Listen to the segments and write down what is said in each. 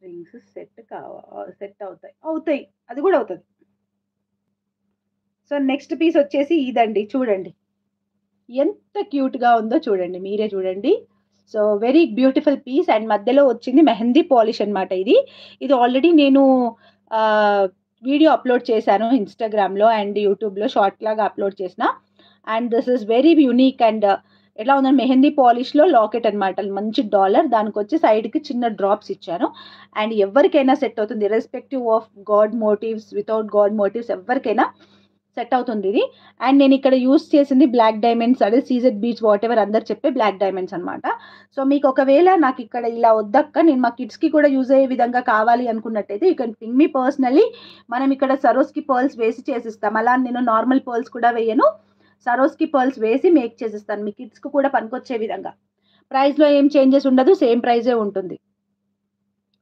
Rings set అవుతాయి. అవుతాయి. అది గూడా అవుతది. సో, నెక్స్ట్ పీస్ వచ్చేసి ఇదండి చూడండి. ఎంత క్యూట్‌గా ఉందో చూడండి. మీరే చూడండి. So, very beautiful piece and మధ్యలో వచ్చింది మెహందీ పాలిష్ అన్నమాట ఇది. ఇది ఆల్రెడీ నేను ఆహ్, వీడియో అప్‌లోడ్ చేశాను ఇన్‌స్టాగ్రామ్‌లో అండ్ యూట్యూబ్‌లో షార్ట్ లాగా అప్‌లోడ్ చేసిన. And this is very unique and ఎలా ఉందంటే మెహందీ పాలిష్‌లో లాకెట్ అన్నమాట. మంచి డాలర్ దానికొచ్చి సైడ్‌కి చిన్న డ్రాప్స్ ఇచ్చాను. అండ్ ఎవరికైనా సెట్ అవుతుంది. Irrespective of god motives, without god motives ఎవ్వరికైనా సెట్ అవుతుందిది. అండ్ నేనిక్కడ యూజ్ చేసింది బ్లాక్ డైమండ్స్ అదే సీజెడ్ బీట్స్ వాటెవర్ అందరూ చెప్పే బ్లాక్ డైమండ్స్ అన్నమాట. సో, మీకు ఒకవేళ నాకిక్కడ ఇలా వద్దక్క నేను మా కిడ్స్‌కి కూడా యూజ్ అయ్యే విధంగా కావాలి అనుకున్నట్టయితే you can ping me personally. మనం ఇక్కడ సరోస్‌కి పర్ల్స్ వేసి చేసిస్తాం. అలా అని నేను నార్మల్ పర్ల్స్ కూడా వేయను. సరోస్‌కి పర్ల్స్ వేసి మేక్ చేసిస్తాను. మీ కిడ్స్‌కి కూడా పనికొచ్చే విధంగా. ప్రైస్‌లో ఏం చేంజెస్ ఉండదు. సేమ్ ప్రైజే ఉంటుంది.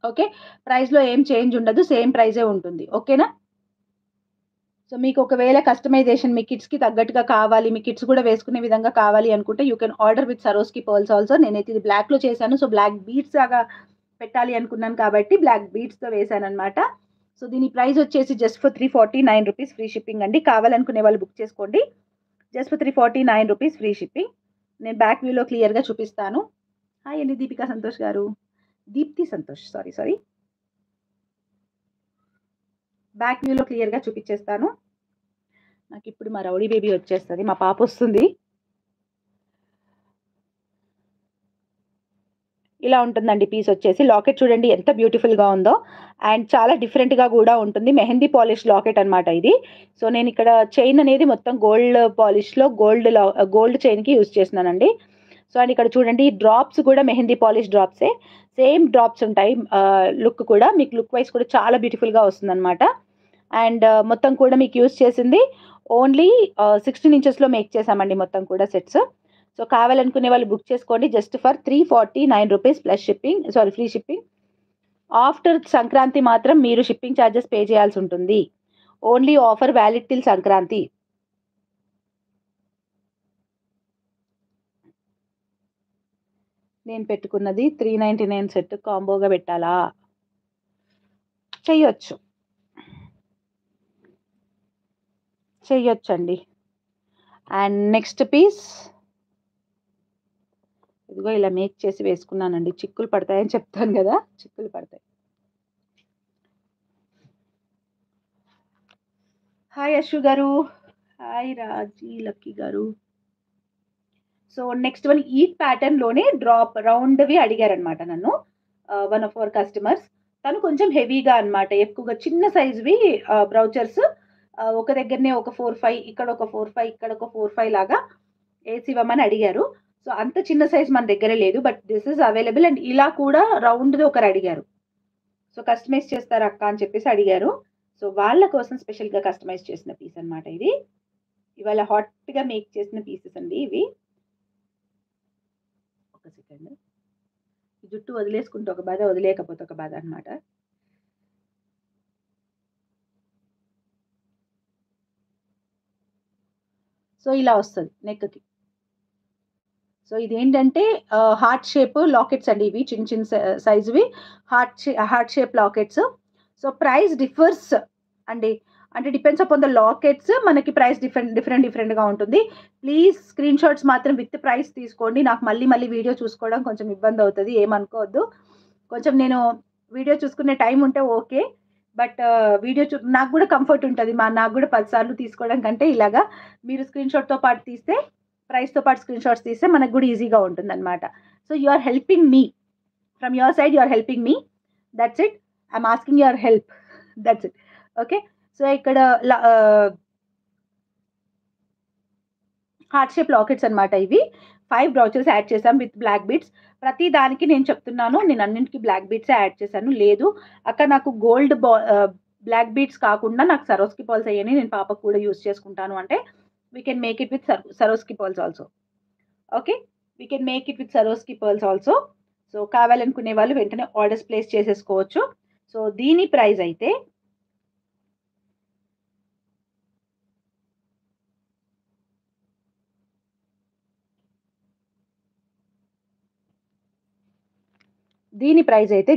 ఓకే. ప్రైస్‌లో ఏం చేంజ్ ఉండదు. సేమ్ ప్రైజే ఉంటుంది. ఓకేనా? సో, మీకు ఒకవేళ కస్టమైజేషన్ మీ కిడ్స్‌కి తగ్గట్టుగా కావాలి, మీ కిడ్స్ కూడా వేసుకునే విధంగా కావాలి అనుకుంటే you can order with Swarovski pearls also. నేనైతే ఇది బ్లాక్‌లో చేశాను. సో, బ్లాక్ బీడ్స్ లాగా పెట్టాలి అనుకున్నాను కాబట్టి బ్లాక్ బీడ్స్‌తో వేశాననమాట. సో, దీని ప్రైస్ వచ్చేసి జస్ట్ ఫర్ రూ. 349 ఫ్రీ షిప్పింగ్ అండి. కావాలనుకునే వాళ్ళు బుక్ చేసుకోండి. జస్ట్ ఫర్ రూ. 349 ఫ్రీ షిప్పింగ్. నేను బ్యాక్ వ్యూలో క్లియర్‌గా చూపిస్తాను. హాయ్ అండి దీపికా సంతోష్ గారు. దీప్తి సంతోష్ సారీ. బ్యాక్ వ్యూలో క్లియర్‌గా చూపిచ్చేస్తాను. నాకిప్పుడు మా రౌడీ బేబీ వచ్చేస్తది. మా పాపొస్తుంది. ఇలా ఉంటుందండి పీసొచ్చేసి. లాకెట్ చూడండి ఎంత బ్యూటిఫుల్‌గా ఉందో. అండ్ చాలా డిఫరెంట్‌గా గూడా ఉంటుంది. మెహందీ పాలిష్ లాకెట్ అన్నమాట ఇది. సో, నేనిక్కడ చైన్ అనేది మొత్తం గోల్డ్ పాలిష్‌లో గోల్డ్ చైన్‌కి యూజ్ చేస్తున్నానండి. సో, అండ్ ఇక్కడ చూడండి డ్రాప్స్ కూడా మెహందీ పాలిష్ డ్రాప్సే. సేమ్ డ్రాప్స్ ఉంటాయి. లుక్ కూడా మీకు లుక్ వైస్ కూడా చాలా బ్యూటిఫుల్‌గా వస్తుందన్నమాట. అండ్ మొత్తం కూడా మీకు యూజ్ చేసింది ఓన్లీ 16 ఇంచెస్‌లో మేక్ చేశామండి మొత్తం కూడా సెట్స్. సో, కావాలనుకునే వాళ్ళు బుక్ చేసుకోండి. జస్ట్ ఫర్ రూ. 349 plus shipping free shipping. After Sankranti మాత్రం మీరు షిప్పింగ్ చార్జెస్ పే చేయాల్సుంటుంది. Only offer valid till Sankranti. నేను పెట్టుకున్నది 399 సెట్ కాంబోగా పెట్టాలా? చెయ్యొచ్చు. చెయ్యొచ్చండి. అండ్ నెక్స్ట్ పీస్ ఇదిగో ఇలా మేక్ చేసి వేసుకున్నానండి. చిక్కులు పడతాయని చెప్తాను గదా! చిక్కులు పడతాయి. హాయ్ యశు గారు. హాయ్ రాజీ లక్కీ గారు. సో, నెక్స్ట్ వన్ ఈ ప్యాటర్న్‌లోనే రౌండ్‌వి అడిగారనమాట నన్ను. One of our customers. తను కొంచెం హెవీగా అన్నమాట. ఎక్కువగా చిన్న సైజ్‌వి బ్రౌచర్స్ ఒక దగ్గరనే ఒక 4, 5 ఇక్కడ ఒక 4, 5 ఇక్కడ ఒక 4, 5 లాగా ఏసివ్వమని అడిగారు. సో, అంత చిన్న సైజ్ మన దగ్గర లేదు. But this is available and ఇలా కూడా రౌండ్‌ది ఒకరడిగారు. సో, కస్టమైజ్ చేస్తారా అక్క అని చెప్పేసి అడిగారు. సో, వాళ్ళ కోసం స్పెషల్‌గా కస్టమైజ్ చేసిన పీస్ అన్నమాట ఇది. ఇవాళ హాట్‌గా మేక్ చేసిన పీసెస్ అండి ఇవి. ఒక సెకండ్. జుట్టు వదిలేసుకుంటే ఒక బాధ, వదిలేయకపోతే ఒక బాధ అన్నమాట. సో, ఇలా వస్తది నెక్‌కి. సో, ఇదేంటంటే హార్ట్ షేప్ లాకెట్స్ అండి ఇవి. చిన్న చిన్న సైజ్‌వి heart shape lockets. So, price differs అండి. అంటే డిపెండ్స్ అపాన్ ద లాకెట్స్ మనకి ప్రైస్ డిఫరెంట్‌గా ఉంటుంది. ప్లీజ్ స్క్రీన్ షాట్స్ మాత్రం విత్ ప్రైస్ తీసుకోండి. నాకు మళ్ళీ మళ్ళీ వీడియో చూసుకోవడం కొంచెం ఇబ్బందవుతది. ఏమనుకోవద్దు. కొంచెం నేను వీడియో చూసుకునే టైం ఉంటే ఓకే. బట్ నాకు గూడా కంఫర్ట్ ఉంటది. నాకు గూడా 10 సార్లు తీసుకోవడం కంటే ఇలాగా మీరు స్క్రీన్ షాట్‌తో పాటు తీస్తే ప్రైస్‌తో పాటు స్క్రీన్ షాట్స్ తీస్తే మనకు గూడా ఈజీగా ఉంటుందన్నమాట. So, you are helping me. From your side you are helping me. That's it. I am asking your help. That's it. Okay. So, ఇక్కడ ల ఆహ్, హార్ట్ షేప్ లాకెట్స్ అన్నమాట ఇవి. 5 బ్రౌచెస్ యాడ్ చేసాం విత్ బ్లాక్ బీడ్స్. ప్రతి దానికి నేను చెప్తున్నాను. నేను అన్నిటికి బ్లాక్ బీడ్సే యాడ్ చేశాను. లేదు అక్క నాకు బ్లాక్ బీడ్స్ కాకుండా నాకు సరోస్‌కి పర్ల్స్ ఎయ్యని నేను పాపకి కూడా యూజ్ చేసుకుంటాను అంటే, we can make it with Swarovski pearls also. Okay. We can make it with Swarovski pearls also. So, కావాలనుకునే వాళ్ళు వెంటనే ఆర్డర్స్ ప్లేస్ చేసేసుకోవచ్చు. సో, దీని ప్రైస్ అయితే దీని ప్రైస్ అయితే